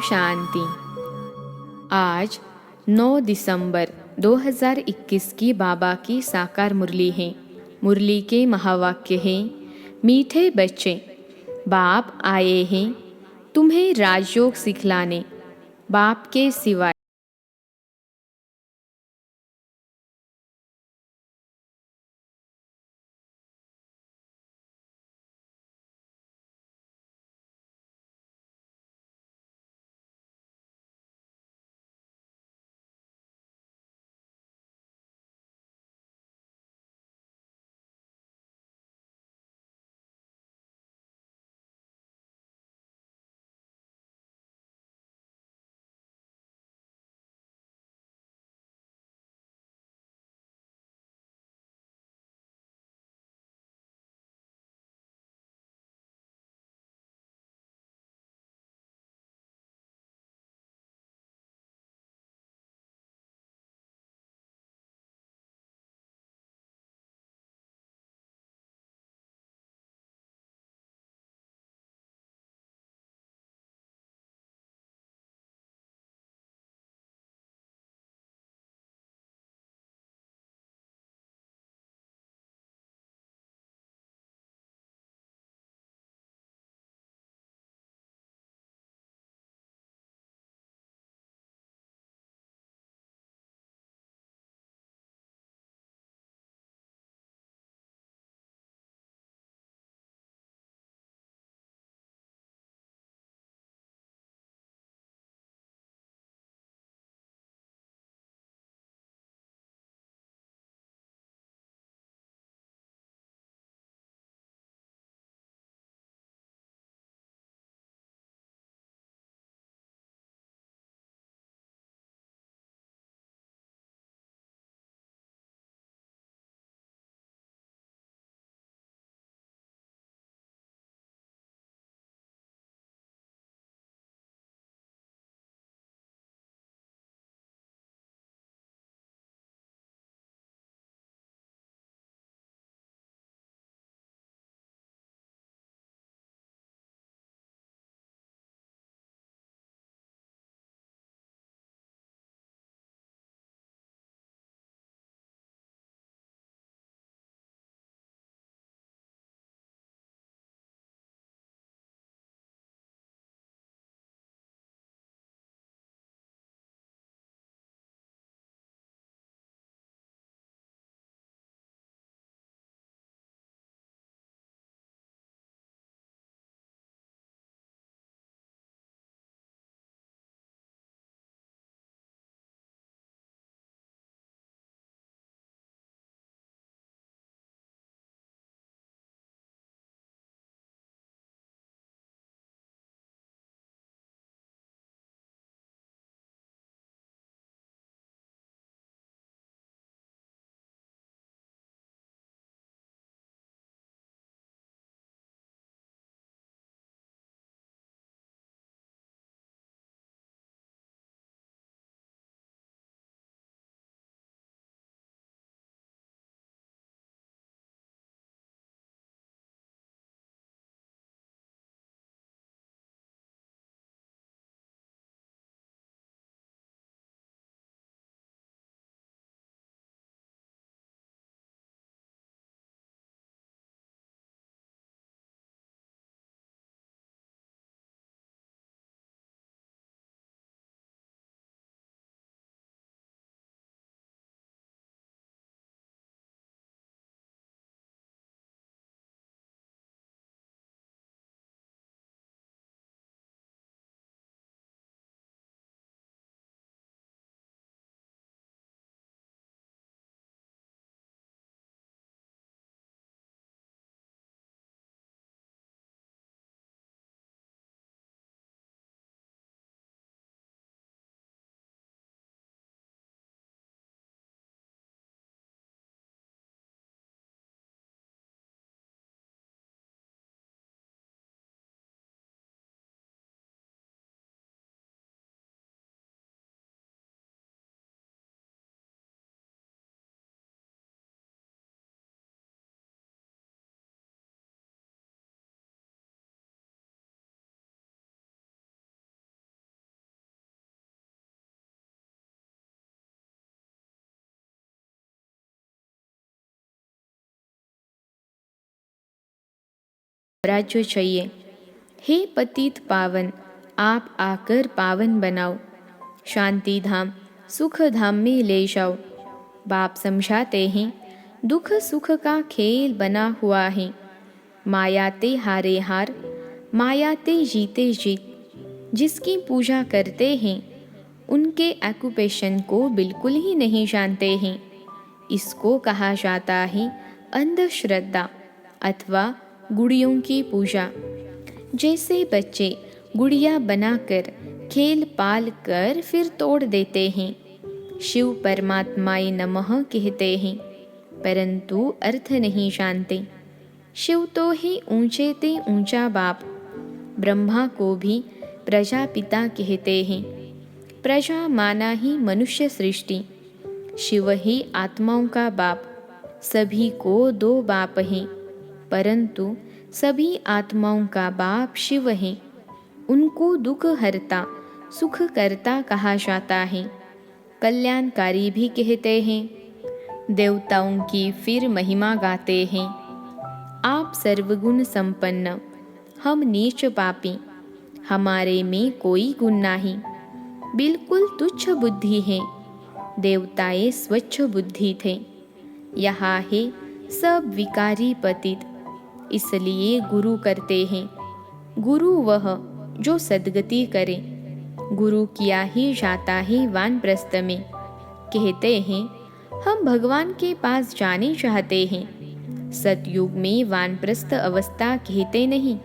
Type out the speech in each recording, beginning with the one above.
शांति। आज 9 दिसंबर 2021 की बाबा की साकार मुरली है। मुरली के महावाक्य हैं, मीठे बच्चे, बाप आए हैं तुम्हें राजयोग सिखलाने, बाप के सिवाय राज्य चाहिए। हे पतित पावन, आप आकर पावन बनाओ, शांति धाम सुख धाम में ले जाओ। बाप समझाते हैं, दुख सुख का खेल बना हुआ है। मायाते हारे हार, मायाते जीते जीत। जिसकी पूजा करते हैं उनके ऑक्यूपेशन को बिल्कुल ही नहीं जानते हैं। इसको कहा जाता है अंधश्रद्धा अथवा गुड़ियों की पूजा। जैसे बच्चे गुड़िया बनाकर खेल पाल कर फिर तोड़ देते हैं। शिव परमात्माय नमः कहते हैं, परंतु अर्थ नहीं जानते। शिव तो ही ऊंचे ते ऊंचा बाप। ब्रह्मा को भी प्रजापिता कहते हैं। प्रजा माना ही मनुष्य सृष्टि। शिव ही आत्माओं का बाप। सभी को दो बाप हैं, परंतु सभी आत्माओं का बाप शिव है। उनको दुख हरता सुख करता कहा जाता है। कल्याणकारी भी कहते हैं। देवताओं की फिर महिमा गाते हैं। आप सर्वगुण संपन्न, हम नीच पापी, हमारे में कोई गुण नहीं। बिल्कुल तुच्छ बुद्धि है। देवताएं स्वच्छ बुद्धि थे। यहाँ है सब विकारी पतित, इसलिए गुरु करते हैं। गुरु वह जो सद्गति करे। गुरु किया ही जाता है वानप्रस्थ में। कहते हैं हम भगवान के पास जाने चाहते हैं। सतयुग में वानप्रस्थ अवस्था कहते नहीं।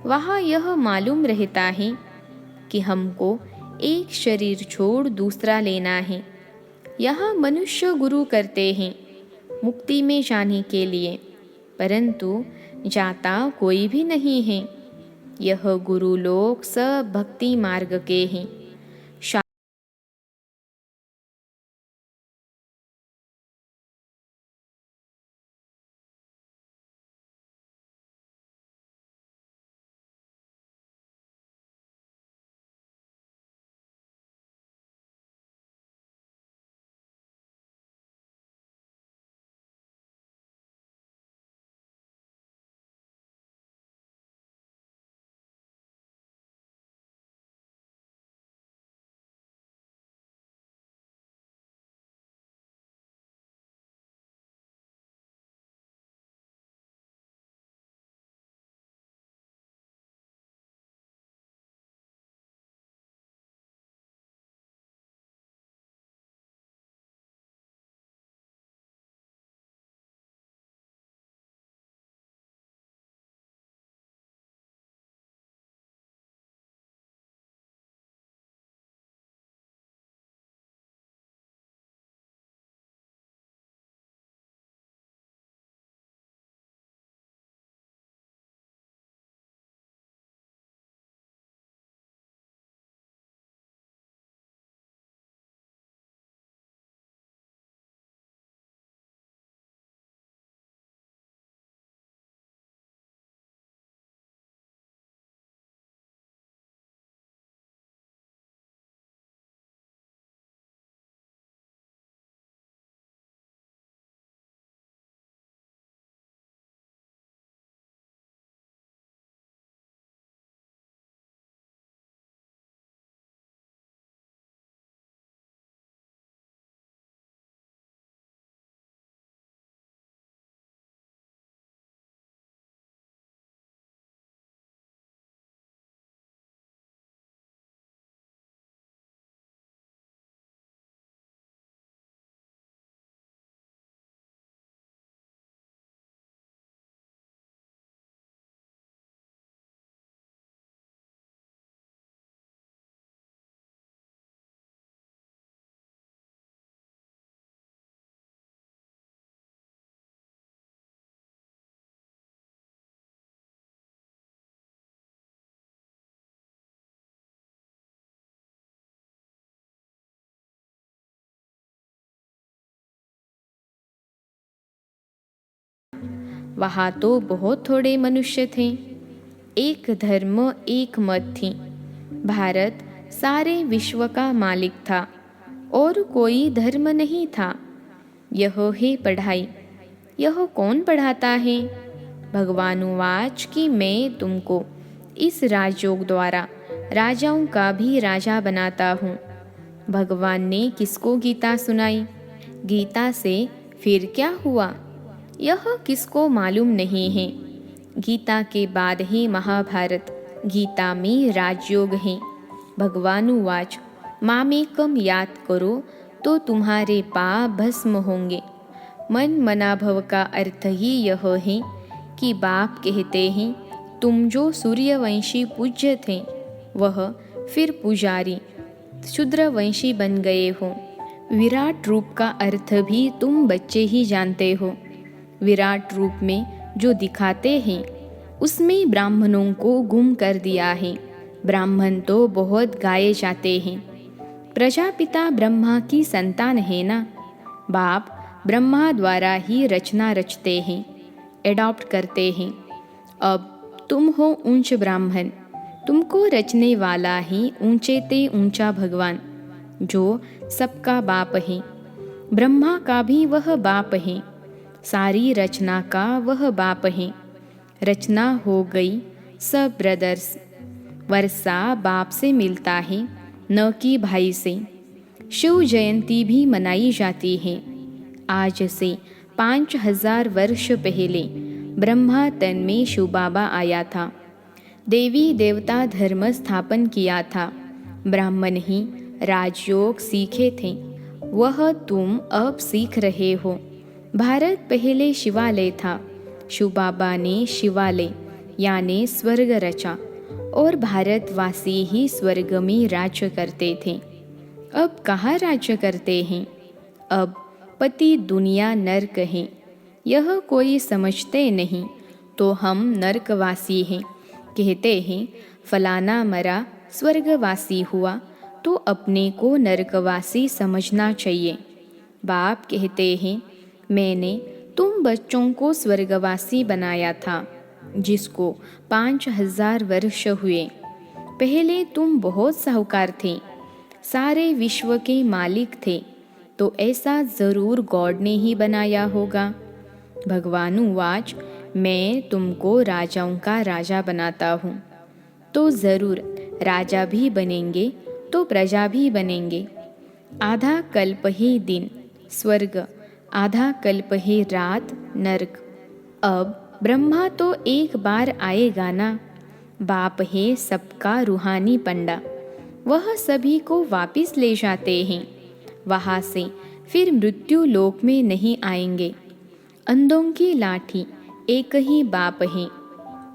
वहाँ यह मालूम रहता है कि हमको एक शरीर छोड़ दूसरा लेना है। यहाँ मनुष्य गुरु करते हैं मुक्ति में जाने के लिए, परंतु जाता कोई भी नहीं है। यह गुरु लोग सब भक्ति मार्ग के हैं। वहाँ तो बहुत थोड़े मनुष्य थे। एक धर्म एक मत थी। भारत सारे विश्व का मालिक था और कोई धर्म नहीं था। यह है पढ़ाई। यह कौन पढ़ाता है? भगवान उवाच कि मैं तुमको इस राजयोग द्वारा राजाओं का भी राजा बनाता हूँ। भगवान ने किसको गीता सुनाई? गीता से फिर क्या हुआ यह किसको मालूम नहीं है। गीता के बाद ही महाभारत, गीता में राजयोग है। भगवान उवाच मामेकम याद करो तो तुम्हारे पाप भस्म होंगे। मन मनाभव का अर्थ ही यह है कि बाप कहते हैं तुम जो सूर्यवंशी पूज्य थे वह फिर पुजारी शूद्रवंशी बन गए हो। विराट रूप का अर्थ भी तुम बच्चे ही जानते हो। विराट रूप में जो दिखाते हैं उसमें ब्राह्मणों को गुम कर दिया है। ब्राह्मण तो बहुत गाए जाते हैं। प्रजापिता ब्रह्मा की संतान है ना। बाप ब्रह्मा द्वारा ही रचना रचते हैं, एडॉप्ट करते हैं। अब तुम हो ऊंच ब्राह्मण, तुमको रचने वाला ही ऊंचे ते ऊंचा भगवान जो सबका बाप है। ब्रह्मा का भी वह बाप है, सारी रचना का वह बाप है। रचना हो गई सब ब्रदर्स। वर्षा बाप से मिलता है न कि भाई से। शिव जयंती भी मनाई जाती है। आज से 5000 वर्ष पहले ब्रह्मा तन में शिव बाबा आया था। देवी देवता धर्म स्थापन किया था। ब्राह्मण ही राजयोग सीखे थे, वह तुम अब सीख रहे हो। भारत पहले शिवालय था। शिव बाबा ने शिवालय यानी स्वर्ग रचा और भारतवासी ही स्वर्ग में राज्य करते थे। अब कहाँ राज्य करते हैं? अब पति दुनिया नरक है। यह कोई समझते नहीं तो हम नरकवासी हैं। कहते हैं फलाना मरा स्वर्गवासी हुआ तो अपने को नरकवासी समझना चाहिए। बाप कहते हैं मैंने तुम बच्चों को स्वर्गवासी बनाया था जिसको 5000 वर्ष हुए। पहले तुम बहुत साहूकार थे, सारे विश्व के मालिक थे, तो ऐसा जरूर गॉड ने ही बनाया होगा। भगवान उवाच मैं तुमको राजाओं का राजा बनाता हूँ तो जरूर राजा भी बनेंगे तो प्रजा भी बनेंगे। आधा कल्प ही दिन स्वर्ग, आधा कल्प ही रात नरक। अब ब्रह्मा तो एक बार आएगा ना। बाप है सबका रूहानी पंडा, वह सभी को वापिस ले जाते हैं। वहाँ से फिर मृत्यु लोक में नहीं आएंगे। अंधों की लाठी एक ही बाप है।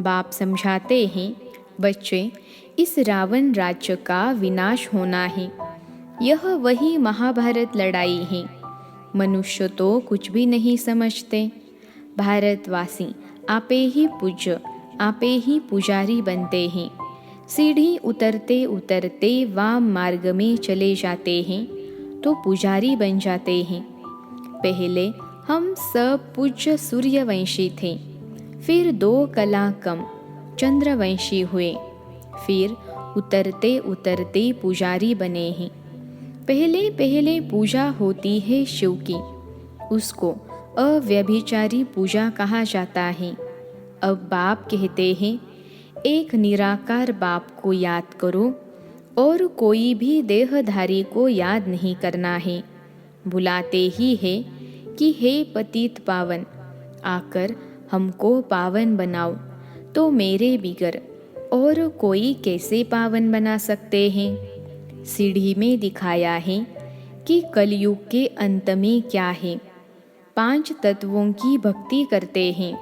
बाप समझाते हैं बच्चे इस रावण राज्य का विनाश होना है। यह वही महाभारत लड़ाई है। मनुष्य तो कुछ भी नहीं समझते। भारतवासी आपे ही पूज्य, आपे ही पुजारी बनते हैं। सीढ़ी उतरते उतरते वाम मार्ग में चले जाते हैं तो पुजारी बन जाते हैं। पहले हम सब पूज्य सूर्यवंशी थे, फिर 2 कला कम चंद्रवंशी हुए, फिर उतरते उतरते पुजारी बने हैं। पहले पहले पूजा होती है शिव की, उसको अव्यभिचारी पूजा कहा जाता है। अब बाप कहते हैं एक निराकार बाप को याद करो और कोई भी देहधारी को याद नहीं करना है। बुलाते ही है कि हे पतित पावन, आकर हमको पावन बनाओ। तो मेरे बिगर और कोई कैसे पावन बना सकते हैं? सीढ़ी में दिखाया है कि कलयुग के अंत में क्या है। 5 तत्वों की भक्ति करते हैं।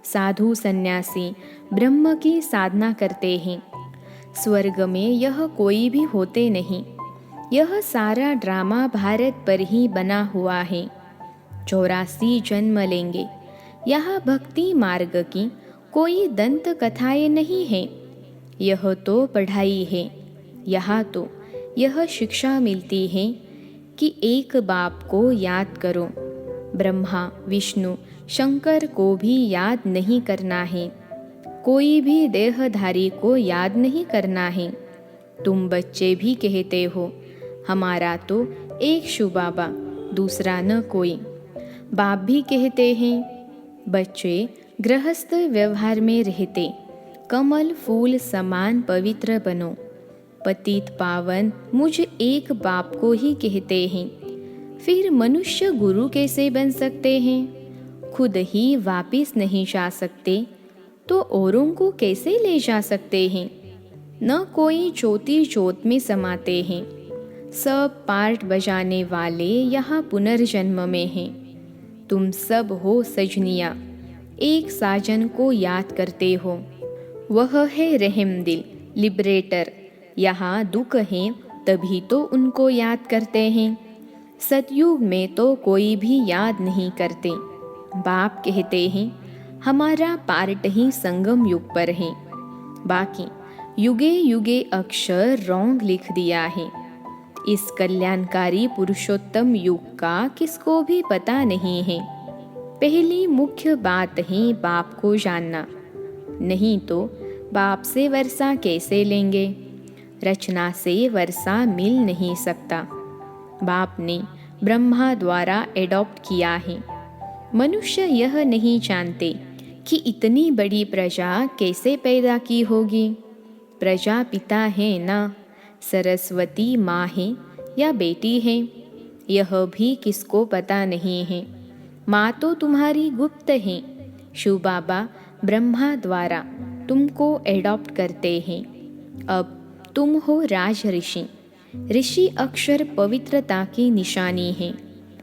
साधु सन्यासी ब्रह्म की साधना करते हैं। स्वर्ग में यह कोई भी होते नहीं। यह सारा ड्रामा भारत पर ही बना हुआ है। 84 जन्म लेंगे। यहाँ भक्ति मार्ग की कोई दंत कथाएं नहीं है। यह तो पढ़ाई है। यहाँ तो यह शिक्षा मिलती है कि एक बाप को याद करो। ब्रह्मा विष्णु शंकर को भी याद नहीं करना है। कोई भी देहधारी को याद नहीं करना है। तुम बच्चे भी कहते हो हमारा तो एक शिव बाबा, दूसरा न कोई। बाप भी कहते हैं बच्चे गृहस्थ व्यवहार में रहते कमल फूल समान पवित्र बनो। पतित पावन मुझ एक बाप को ही कहते हैं, फिर मनुष्य गुरु कैसे बन सकते हैं? खुद ही वापिस नहीं जा सकते तो औरों को कैसे ले जा सकते हैं? न कोई ज्योति ज्योत में समाते हैं। सब पार्ट बजाने वाले यहाँ पुनर्जन्म में हैं। तुम सब हो सजनिया, एक साजन को याद करते हो। वह है रहम दिल लिबरेटर। यहाँ दुख है तभी तो उनको याद करते हैं। सतयुग में तो कोई भी याद नहीं करते। बाप कहते हैं हमारा पार्ट ही संगम युग पर है, बाकी युगे युगे अक्षर रॉन्ग लिख दिया है। इस कल्याणकारी पुरुषोत्तम युग का किसको भी पता नहीं है। पहली मुख्य बात है बाप को जानना, नहीं तो बाप से वर्षा कैसे लेंगे? रचना से वर्षा मिल नहीं सकता। बाप ने ब्रह्मा द्वारा एडॉप्ट किया है। मनुष्य यह नहीं जानते कि इतनी बड़ी प्रजा कैसे पैदा की होगी। प्रजा पिता है ना, सरस्वती माँ है या बेटी है, यह भी किसको पता नहीं है। माँ तो तुम्हारी गुप्त है। शिव बाबा ब्रह्मा द्वारा तुमको एडॉप्ट करते हैं। अब तुम हो राज ऋषि। ऋषि अक्षर पवित्रता की निशानी है।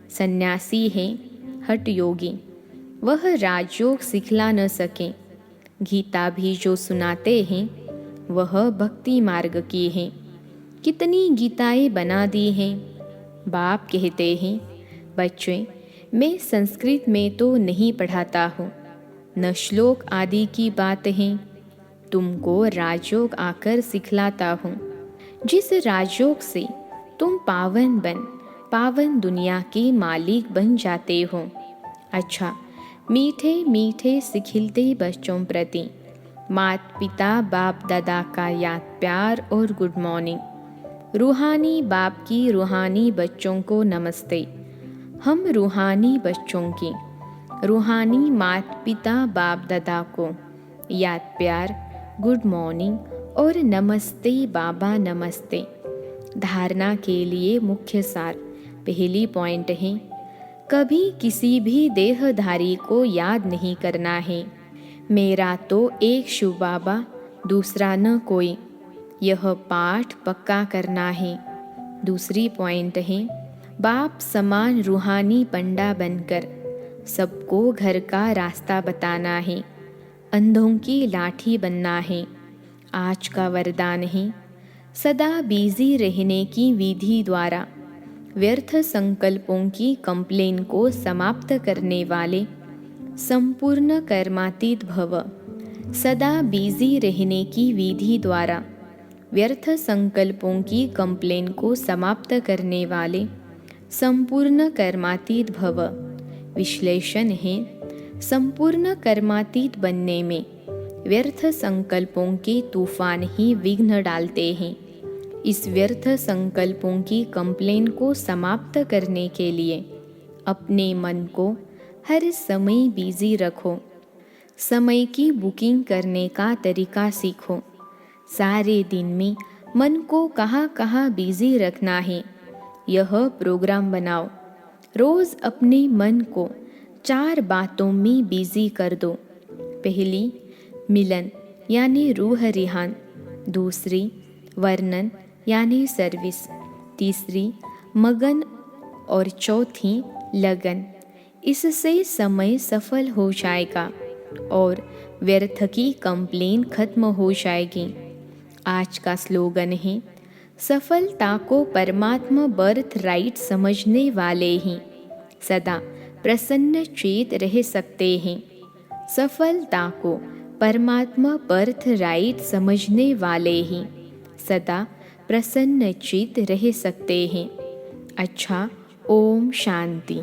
सन्यासी है हठ योगी, वह राजयोग सिखला न सके। गीता भी जो सुनाते हैं वह भक्ति मार्ग की है। कितनी गीताएं बना दी हैं। बाप कहते हैं बच्चे, मैं संस्कृत में तो नहीं पढ़ाता हूँ, न श्लोक आदि की बात है। तुमको राजयोग आकर सिखलाता हूँ। जिस राजयोग से तुम पावन दुनिया के मालिक बन जाते हो। अच्छा, मीठे मीठे सिखिलते बच्चों प्रति माता पिता बाप दादा का याद प्यार और गुड मॉर्निंग। रूहानी बाप की रूहानी बच्चों को नमस्ते। हम रूहानी बच्चों की रूहानी माता पिता बाप दादा को याद प्यार गुड मॉर्निंग और नमस्ते बाबा नमस्ते। धारणा के लिए मुख्य सार। पहली पॉइंट है, कभी किसी भी देहधारी को याद नहीं करना है। मेरा तो एक शिव बाबा, दूसरा न कोई। यह पाठ पक्का करना है। दूसरी पॉइंट है, बाप समान रूहानी पंडा बनकर सबको घर का रास्ता बताना है। अंधों की लाठी बनना है। आज का वरदान है, सदा बिजी रहने की विधि द्वारा व्यर्थ संकल्पों की कंप्लेन को समाप्त करने वाले संपूर्ण कर्मातीत भव। सदा बिजी रहने की विधि द्वारा व्यर्थ संकल्पों की कंप्लेन को समाप्त करने वाले संपूर्ण कर्मातीत भव। विश्लेषण है, संपूर्ण कर्मातीत बनने में व्यर्थ संकल्पों के तूफान ही विघ्न डालते हैं। इस व्यर्थ संकल्पों की कंप्लेन को समाप्त करने के लिए अपने मन को हर समय बिजी रखो। समय की बुकिंग करने का तरीका सीखो। सारे दिन में मन को कहाँ कहाँ बिजी रखना है, यह प्रोग्राम बनाओ। रोज़ अपने मन को 4 बातों में बिजी कर दो। पहली, मिलन यानी रूह रिहान। दूसरी, वर्णन यानी सर्विस। तीसरी, मगन। और चौथी, लगन। इससे समय सफल हो जाएगा और व्यर्थ की कंप्लेन खत्म हो जाएगी। आज का स्लोगन है, सफलता को परमात्मा बर्थ राइट समझने वाले ही सदा प्रसन्न चेत रह सकते हैं। सफलता को परमात्मा बर्थ राइट समझने वाले ही सदा प्रसन्न चित रह सकते हैं। अच्छा, ओम शांति।